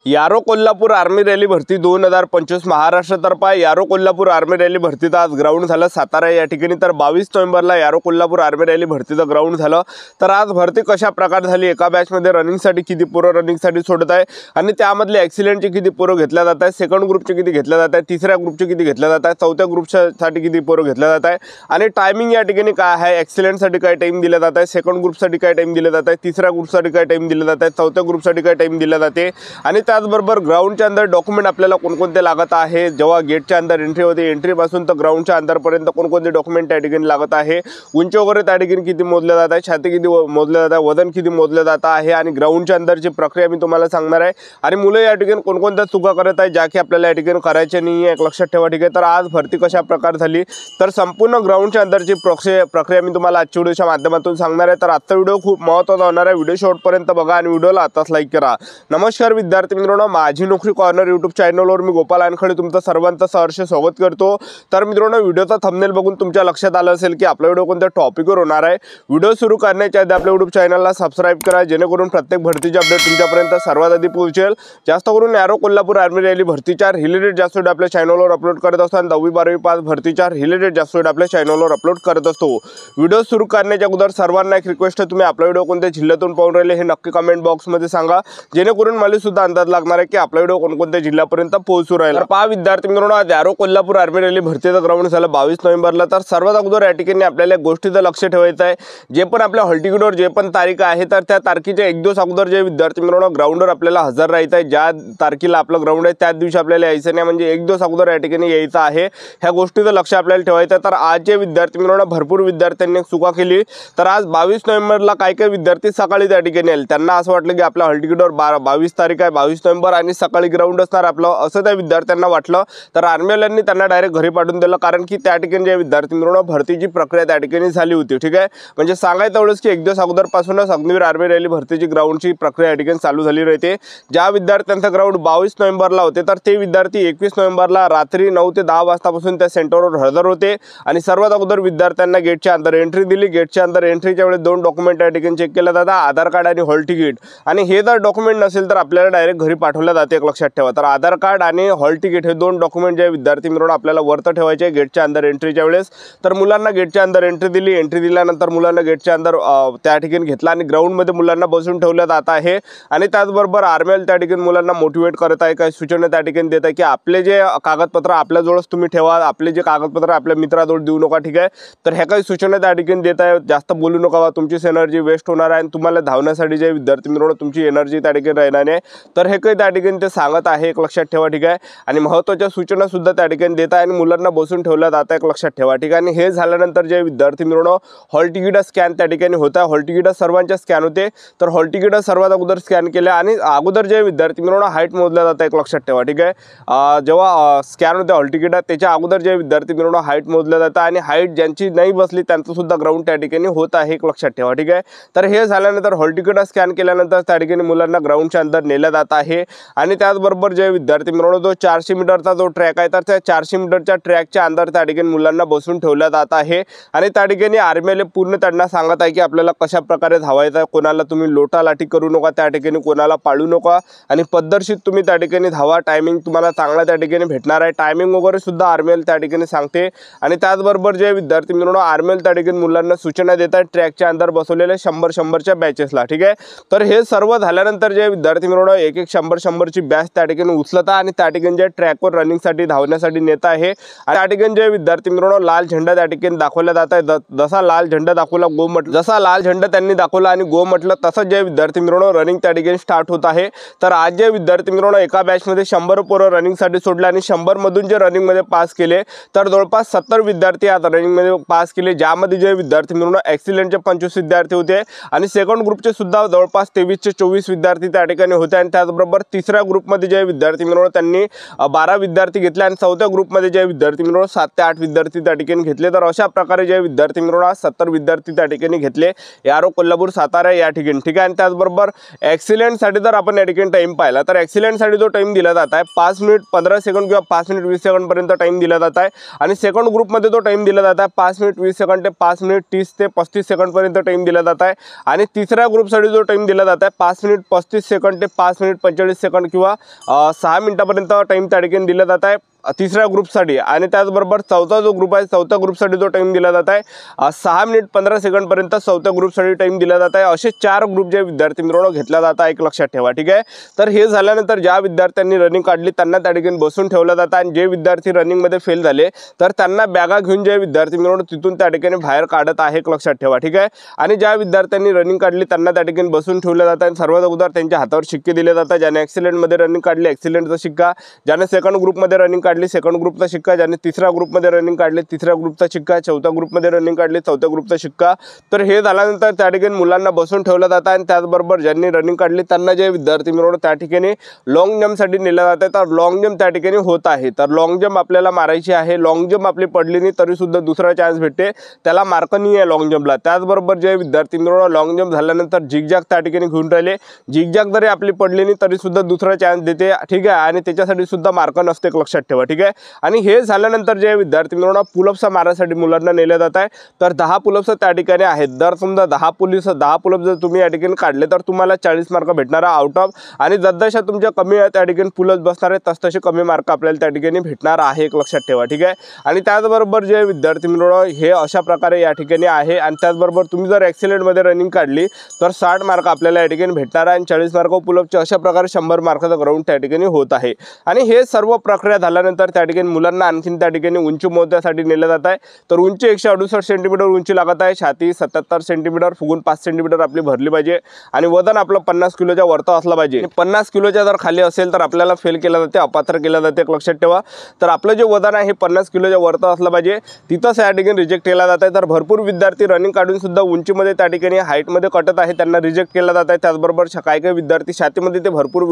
यारो Kolhapur army rally भरती 2025 महाराष्ट्रातर्फे यारो कोल्हापूर आर्मी रॅली भरतीचं आज ग्राउंड झालं सातारा या ठिकाणी। तर 22 नोव्हेंबरला यारो कोल्हापूर आर्मी रॅली भरतीचं ग्राउंड झालं। तर आज भरती कशा प्रकारे झाली, एका बॅचमध्ये रनिंगसाठी किती पोरं रनिंगसाठी सोडत आहे आणि त्यामधले ॲक्सिलेंटचे किती पोरं घेतल्या जात आहे, सेकंड ग्रुपचे किती घेतल्या जात आहे, तिसऱ्या ग्रुपचे किती घेतल्या जात आहे, चौथ्या ग्रुपसाठी किती पोरं घेतल्या जात आहे आणि टायमिंग या ठिकाणी काय आहे, ॲक्सिलेंटसाठी काय टाइम दिला जात आहे, सेकंड ग्रुपसाठी काय टाइम दिला जात आहे, तिसऱ्या ग्रुपसाठी काय टाइम दिला जात आहे, चौथ्या ग्रुपसाठी काय टाइम दिला जाते आणि त्याचबरोबर ग्राउंडच्या अंदर डॉक्युमेंट आपल्याला कोणकोणते लागत आहे, जेव्हा गेटच्या अंदर एंट्री होते एंट्रीपासून तर ग्राउंडच्या अंदरपर्यंत कोणकोणते डॉक्युमेंट त्या ठिकाणी लागत आहे, उंची वगैरे त्या ठिकाणी किती मोजले जात आहे, छाती किती मोजले जात आहे, वजन किती मोजले जात आहे आणि ग्राउंडच्या अंदरची प्रक्रिया मी तुम्हाला सांगणार आहे आणि मुलं या ठिकाणी कोणकोणत्या चुका करत आहे ज्या की आपल्याला या ठिकाणी करायच्या नाही आहे, एक लक्षात ठेवा, ठीक आहे। तर आज भरती कशा प्रकारे झाली तर संपूर्ण ग्राउंडच्या अंदरची प्रक्रिया मी तुम्हाला आजच्या व्हिडिओच्या माध्यमातून सांगणार आहे। तर आजचा व्हिडिओ खूप महत्त्वाचा होणार आहे, व्हिडिओ शेवटपर्यंत बघा आणि व्हिडिओला आताच लाईक करा। नमस्कार विद्यार्थी मित्रांनो, माझी नोकरी कॉर्नर यूट्यूब चॅनलवर मी गोपाल अनखळे तुमचं सर्वांचं सहर्ष स्वागत करतो। तर मित्रांनो, व्हिडिओचा थंबनेल बघून तुमच्या लक्षात आलं असेल की आपला व्हिडिओ कोणत्या टॉपिकवर होणार आहे। व्हिडिओ सुरू करण्याच्या आधी आपल्या यूट्यूब चॅनलला सबस्क्राइब करा जेणेकरून प्रत्येक भरतीचे अपडेट तुमच्यापर्यंत सर्वात आधी पोहोचेल। जास्त करून यारो कोल्हापूर आर्मी रॅली भरतीच्या रिलेटेड जास्त व्हिडिओ आपल्या चॅनलवर अपलोड करत असतो आणि 10वी 12वी पास भरतीच्या रिलेटेड जास्त व्हिडिओ आपल्या चॅनलवर अपलोड करत असतो। व्हिडिओ सुरू करण्याच्या अगोदर सर्वांना एक रिक्वेस्ट आहे, तुम्ही आपला व्हिडिओ कोणत्या जिल्ह्यातून पाहून राहिले हे नक्की कमेंट बॉक्समध्ये सांगा जेणेकरून मला सुद्धा अंदाज लागणार आहे की आपला व्हिडिओ कोणकोणत्या जिल्ह्यापर्यंत पोहोचू राहिला। तर पहा विद्यार्थी मित्रांनो, आज यारो कोल्हापूर आर्मी रॅली भरतीचं ग्राउंड झालं 22 नोव्हेंबरला। तर सर्वात अगोदर या ठिकाणी आपल्याला एक गोष्टीचं लक्ष ठेवायचं आहे, जे पण आपल्या हॉल तिकीटवर जे पण तारीख आहे तर त्या तारखेच्या एक दिवस अगोदर जे विद्यार्थी मित्रांनो ग्राउंडवर आपल्याला हजर राहायचं आहे, ज्या तारखेला आपलं ग्राउंड आहे त्याच दिवशी आपल्याला यायचं नाही, म्हणजे एक दिवस अगोदर या ठिकाणी यायचं आहे। ह्या गोष्टीचं लक्ष आपल्याला ठेवायचं आहे। तर आज जे विद्यार्थी मित्रांनो भरपूर विद्यार्थ्यांनी चुका केली, तर आज 22 नोव्हेंबरला काही विद्यार्थी सकाळी त्या ठिकाणी आले, त्यांना असं वाटलं की आपल्या हॉल तिकीटवर 22 तारीख आहे 22 नोव्हेंबर आणि सकाळी ग्राउंड असणार आपलं, असं त्या विद्यार्थ्यांना वाटलं। तर आर्मीवाल्यांनी त्यांना डायरेक्ट घरी पाठवून दिलं, कारण की त्या ठिकाणी जे विद्यार्थी मित्रांनो भरतीची प्रक्रिया त्या ठिकाणी झाली होती, ठीक आहे। म्हणजे सांगायचं एवढंच की एक दिवस अगोदरपासूनच अग्निवीर आर्मी रॅली भरतीची ग्राउंडची प्रक्रिया या ठिकाणी चालू झाली राहते। ज्या विद्यार्थ्यांचं ग्राउंड 22 नोव्हेंबरला होते तर ते विद्यार्थी 21 नोव्हेंबरला रात्री 9 ते 10 वाजतापासून त्या सेंटरवर हजर होते आणि सर्वात अगोदर विद्यार्थ्यांना गेटच्या अंदर एंट्री दिली। गेटच्या अंदर एंट्रीच्या वेळेस 2 डॉक्युमेंट या ठिकाणी चेक केले जातात, आधार कार्ड आणि हॉल तिकीट, आणि हे जर डॉक्युमेंट नसेल तर आपल्याला डायरेक्ट घरी पाठवलं जाते, एक लक्षात ठेवा। तर आधार कार्ड आणि हॉल तिकीट हे 2 डॉक्युमेंट जे विद्यार्थी मित्रांनो आपल्याला वर्त ठेवायचे गेटच्या अंदर एंट्रीच्या वेळेस। तर मुलांना गेटच्या अंदर एंट्री दिली, एंट्री दिल्यानंतर मुलांना गेटच्या अंदर त्या ठिकाणी घेतला आणि ग्राउंडमध्ये मुलांना बसून ठेवलं जात आहे आणि त्याचबरोबर आर्मीवाले त्या ठिकाणी मुलांना मोटिवेट करत आहे, काही सूचना त्या ठिकाणी देत आहे की आपले जे कागदपत्र आपल्याजवळच तुम्ही ठेवा, आपले जे कागदपत्र आपल्या मित्राजवळ देऊ नका, ठीक आहे। तर ह्या काही सूचना त्या ठिकाणी देत आहे, जास्त बोलू नका, तुमची एनर्जी वेस्ट होणार आहे आणि तुम्हाला धावण्यासाठी जे विद्यार्थी मित्रांनो तुमची एनर्जी त्या ठिकाणी राहणार नाही, तर हे काही त्या ठिकाणी ते सांगत आहे, एक लक्षात ठेवा, ठीक आहे। आणि महत्त्वाच्या सूचना सुद्धा त्या ठिकाणी देत आहे आणि मुलांना बसून ठेवलं जातं, एक लक्षात ठेवा, ठीक आहे। आणि हे झाल्यानंतर जे विद्यार्थी मित्रांनो हॉल तिकीट स्कॅन त्या ठिकाणी होता, हॉल तिकीट सर्वांच्या स्कॅन होते, तर हॉल तिकीट सर्वात अगोदर स्कॅन केले आणि अगोदर जे विद्यार्थी मित्रांनो हाईट मोजल्या जातं, एक लक्षात ठेवा, ठीक आहे। जेव्हा स्कॅन होते हॉल तिकीट त्याच्या अगोदर जे विद्यार्थी मित्रांनो हाईट मोजल्या जातं आणि हाईट ज्यांची नाही बसली त्यांचं सुद्धा ग्राउंड त्या ठिकाणी होत आहे, एक लक्षात ठेवा, ठीक आहे। तर हे झाल्यानंतर हॉल तिकीट स्कॅन केल्यानंतर त्या ठिकाणी मुलांना ग्राउंडच्या अंदर नेलं जात आहे आणि त्याचबरोबर जे विद्यार्थी मित्रांनो जो 400 मीटरचा जो ट्रॅक आहे तर त्या 400 मीटरच्या ट्रॅकच्या अंदर त्या ठिकाणी मुलांना बसून ठेवलं जात आहे आणि त्या ठिकाणी आर्मीवाले पूर्ण त्यांना सांगत आहे की आपल्याला कशा प्रकारे धावायचं आहे, कोणाला तुम्ही लोटा लाठी करू नका, त्या ठिकाणी कोणाला पाळू नका आणि पद्धतशीर तुम्ही त्या ठिकाणी धावा, टायमिंग तुम्हाला चांगला त्या ठिकाणी भेटणार आहे, टायमिंग वगैरे सुद्धा आर्मीवाले त्या ठिकाणी सांगते। आणि त्याचबरोबर जे विद्यार्थी मित्रांनो आर्मीवाले त्या ठिकाणी मुलांना सूचना देतात ट्रॅकच्या अंदर बसवलेले 100-100च्या बॅचेसला, ठीक आहे। तर हे सर्व झाल्यानंतर जे विद्यार्थी मित्रांनो एक 100-100ची बॅच त्या ठिकाणी उचलत आणि त्या ठिकाणी जे ट्रॅकवर रनिंगसाठी धावण्यासाठी नेत आहे आणि त्या ठिकाणी जे विद्यार्थी मित्रांनो लाल झेंडा त्या ठिकाणी दाखवला जात आहे, जसा लाल झेंडा दाखवला गो म्हटलं, जसा लाल झेंडा त्यांनी दाखवला आणि गो म्हटलं तसंच जे विद्यार्थी मित्रांनो रनिंग त्या ठिकाणी स्टार्ट होत आहे। तर आज जे विद्यार्थी मित्रांनो एका बॅचमध्ये 100 पोरं रनिंगसाठी सोडले आणि 100 मधून जे रनिंगमध्ये पास केले तर जवळपास 70 विद्यार्थी आज रनिंगमध्ये पास केले, ज्यामध्ये जे विद्यार्थी मित्रांनो ॲक्सिलेंटचे 25 विद्यार्थी होते आणि सेकंड ग्रुपचे सुद्धा जवळपास 23 ते 24 विद्यार्थी त्या ठिकाणी होते आणि त्याचबरोबर तिसऱ्या ग्रुपमध्ये जे विद्यार्थी मित्रांनो त्यांनी 12 विद्यार्थी घेतले आणि चौथ्या ग्रुपमध्ये जे विद्यार्थी मित्रांनो 7 ते 8 विद्यार्थी त्या ठिकाणी घेतले। तर अशा प्रकारे जे विद्यार्थी मित्रांनो 70 विद्यार्थी त्या ठिकाणी घेतले यारो कोल्हापूर सातारा या ठिकाणी, ठीक आहे। आणि त्याचबरोबर ॲक्सिलेंटसाठी जर आपण या ठिकाणी टाइम पाहिला तर ॲक्सिलेंटसाठी जो टाइम दिला जात आहे 5 मिनिट 15 सेकंड किंवा 5 मिनिट 20 सेकंडपर्यंत टाइम दिला जात आहे आणि सेकंड ग्रुपमध्ये तो टाइम दिला जात आहे 5 मिनिट 20 सेकंड ते 5 मिनिट 30 ते 35 सेकंडपर्यंत टाइम दिला जात आहे आणि तिसऱ्या ग्रुपसाठी जो टाइम दिला जात आहे 5 मिनिट 35 सेकंड ते 5 मिनिट 45 सेकंड किंवा 6 मिनिटापर्यंत टाईम त्या ठिकाणी दिला जात आहे तिसऱ्या ग्रुपसाठी। आणि त्याचबरोबर चौथा जो ग्रुप आहे चौथ्या ग्रुपसाठी जो टाईम दिला जात आहे 6 मिनिट 15 सेकंडपर्यंत चौथ्या ग्रुपसाठी टाईम दिला जात आहे। असे 4 ग्रुप जे विद्यार्थी मित्रांनो घेतला जात आहे, एक लक्षात ठेवा, ठीक आहे। तर हे झाल्यानंतर ज्या विद्यार्थ्यांनी रनिंग काढली त्यांना त्या ठिकाणी बसून ठेवलं जातं आणि जे विद्यार्थी रनिंगमध्ये फेल झाले तर त्यांना बॅगा घेऊन जे विद्यार्थी मित्रांनो तिथून त्या ठिकाणी बाहेर काढत आहे, एक लक्षात ठेवा, ठीक आहे। आणि ज्या विद्यार्थ्यांनी रनिंग काढली त्यांना त्या ठिकाणी बसून ठेवलं जातं आणि सर्वात अगोदर त्यांच्या हातावर शिक्के दिले जातात। ज्याने एक्सिलेंटमध्ये रनिंग काढली एक्सिलेंटचा शिक्का, ज्याने सेकंड ग्रुपमध्ये रनिंग काढली सेकंड ग्रुपचा शिक्का, ज्याने तिसऱ्या ग्रुपमध्ये रनिंग काढली तिसऱ्या ग्रुपचा शिक्का, चौथ्या ग्रुपमध्ये रनिंग काढली चौथ्या ग्रुपचा शिक्का। तर हे झाल्यानंतर त्या ठिकाणी मुलांना बसून ठेवलं जातं आणि त्याचबरोबर ज्यांनी रनिंग काढली त्यांना जे विद्यार्थी मित्रांनो त्या ठिकाणी लॉंग जंपसाठी नेलं जातं। तर लॉंग जंप त्या ठिकाणी होत आहे, तर लॉंग जंप आपल्याला मारायची आहे। लॉंग जंप आपली पडली नाही तरी सुद्धा दुसरा चान्स भेटते, त्याला मार्क नाही आहे लॉंग जंपला। त्याचबरोबर जे विद्यार्थी मित्रांनो लॉंग जंप झाल्यानंतर झिगझॅग त्या ठिकाणी घेऊन राहिले, झिगझॅग जरी आपली पडली नाही तरी सुद्धा दुसरा चान्स देते, ठीक आहे, आणि त्याच्यासाठी सुद्धा मार्क नसते, एक लक्षात ठेवा, ठीक आहे। आणि हे झाल्यानंतर जे विद्यार्थी मित्रांनो पुलअप्स मारण्यासाठी मुलांना नेले जात आहे, तर 10 पुलअप्स त्या ठिकाणी आहेत। जर समजा 10 पुलअप्स जर तुम्ही या ठिकाणी काढले तर तुम्हाला 40 मार्क भेटणार आउट ऑफ, आणि जसजशा तुमच्या कमी त्या ठिकाणी पुलअप्स बसणार आहे तसतसे कमी मार्क आपल्याला त्या ठिकाणी भेटणार आहे, एक लक्षात ठेवा, ठीक आहे। आणि त्याचबरोबर जे विद्यार्थी मित्रांनो हे अशा प्रकारे या ठिकाणी आहे। आणि त्याचबरोबर तुम्ही जर एक्सिलेंटमध्ये रनिंग काढली तर 60 मार्क आपल्याला या ठिकाणी भेटणार आहे आणि 40 मार्क पुलअपचे, अशा प्रकारे 100 मार्काचा ग्राउंड त्या ठिकाणी होत आहे। आणि हे सर्व प्रक्रिया झाल्यानंतर त्या ठिकाणी मुलांना आणखीन त्या ठिकाणी उंची मोजण्यासाठी नेलं जात आहे। तर उंची 168 सेंटीमीटर उंची लागत आहे, छाती 77 सेंटीमीटर, फुगून 5 सेंटीमीटर आपली भरली पाहिजे आणि वजन आपलं 50 किलोच्या वरती असलं पाहिजे। 50 किलोच्या जर खाली असेल तर आपल्याला फेल केलं जाते, अपात्र केलं जाते, एक लक्षात ठेवा। तर आपलं जे वजन आहे हे 50 किलोच्या वरती असलं पाहिजे, तिथंच या ठिकाणी रिजेक्ट केला जात आहे। तर भरपूर विद्यार्थी रनिंग काढून सुद्धा उंचीमध्ये त्या ठिकाणी हाईटमध्ये कटत आहे, त्यांना रिजेक्ट केला जात आहे। त्याचबरोबर काही विद्यार्थी छातीमध्ये ते भरपूर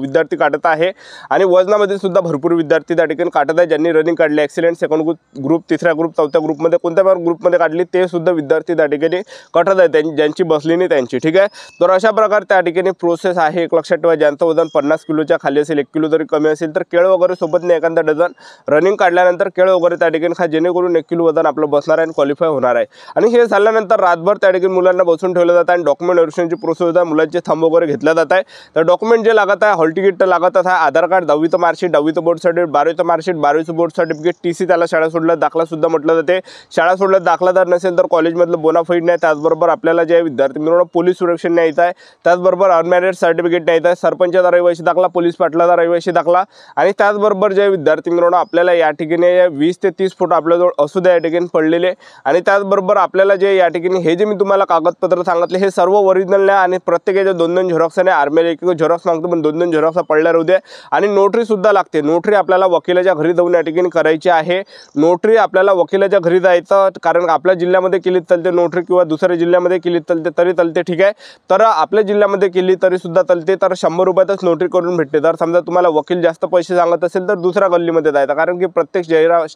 विद्यार्थी काढत आहे आणि वजनामध्ये सुद्धा भरपूर विद्यार्थी त्या ठिकाणी काढत आहे। ज्यांनी रनिंग काढली एक्सिलेंट सेकंड ग्रुप तिसऱ्या ग्रुप चौथ्या ग्रुपमध्ये कोणत्या ग्रुपमध्ये काढली ते सुद्धा विद्यार्थी त्या ठिकाणी कटत आहे, ज्यांची बसली नाही त्यांची, ठीक आहे। तर अशा प्रकारे त्या ठिकाणी प्रोसेस आहे, एक लक्षात ठेवा। ज्यांचं वजन 50 किलोच्या खाली असेल, 1 किलो जरी कमी असेल तर केळ वगैरे सोबत नाही एखादा डझन रनिंग काढल्यानंतर केळ वगैरे त्या ठिकाणी खा, जेणेकरून 1 किलो वजन आपलं बसणार आहे आणि क्वालिफाय होणार आहे। आणि हे झाल्यानंतर रातभर त्या ठिकाणी मुलांना बसून ठेवलं जातं आणि डॉक्युमेंट व्हेरिफिकेशनची प्रोसेस होत आहे, मुलांचे थंब वगैरे घेतला जात आहे। तर डॉक्युमेंट जे लागत आहे हॉल तिकीट लागत आहे, आधार कार्ड, 10वीचं मार्कशीट, 10वीचं बोर्ड सर्टिफिकेट, 12वीचं मार्कशीट, 12वीचं बोर्ड सर्टिफिकेट, TC, त्याला शाळा सोडला दाखला सुद्धा म्हटलं जाते। शाळा सोडला दाखला जर नसेल तर कॉलेजमधलं बोनाफाईड नाही। त्याचबरोबर आपल्याला जे विद्यार्थी मित्रांनो पोलीस सुरक्षण न्यायचं आहे, त्याचबरोबर अनमॅरिड सर्टिफिकेट न्यायचं आहे, सरपंचाचा रहिवासी दाखला, पोलीस पाटलाचा रहिवासी दाखला, आणि त्याचबरोबर जे विद्यार्थी मित्रांनो आपल्याला या ठिकाणी 20 ते 30 फोटो आपल्याजवळ असू द्या या ठिकाणी पडलेले। आणि त्याचबरोबर आपल्याला जे या ठिकाणी हे जे मी तुम्हाला कागदपत्र सांगितले हे सर्व ओरिजिनल नाही आणि प्रत्येकाचे 2-2 झेरॉक्स आहे। आर्मीला एक झेरॉक्स मागतो पण 2-2 झेरॉक्स पडल्या राहू द्या। आणि नोटरी सुद्धा लागते, नोटरी आपल्याला वकिलाच्या घरी जाऊन या ठिकाणी करायची आहे। नोटरी आपल्याला वकिलाच्या घरी जायचं, कारण आपल्या जिल्ह्यामध्ये केली चालते नोटरी किंवा दुसऱ्या जिल्ह्यामध्ये केली चालते तरी चालते, ठीक आहे। तर आपल्या जिल्ह्यामध्ये केली तरी सुद्धा चालते, तर 100 रुपयातच नोटरी करून भेटते। जर समजा तुम्हाला वकील जास्त पैसे सांगत असेल तर दुसऱ्या गल्लीमध्ये जायचं, कारण की प्रत्येक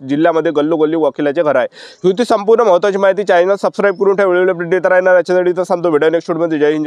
जिल्ह्यामध्ये गल्लोगल्ली वकिलाचे घर आहे। ही होती संपूर्ण महत्त्वाची माहिती। चॅनल सबस्क्राईब करून ठेवा, व्हिडिओ अपडेट देत राहणार याच्यासाठी। तर सांगतो भेटूया नेक्स्ट व्हिडिओमध्ये। जय हिंद।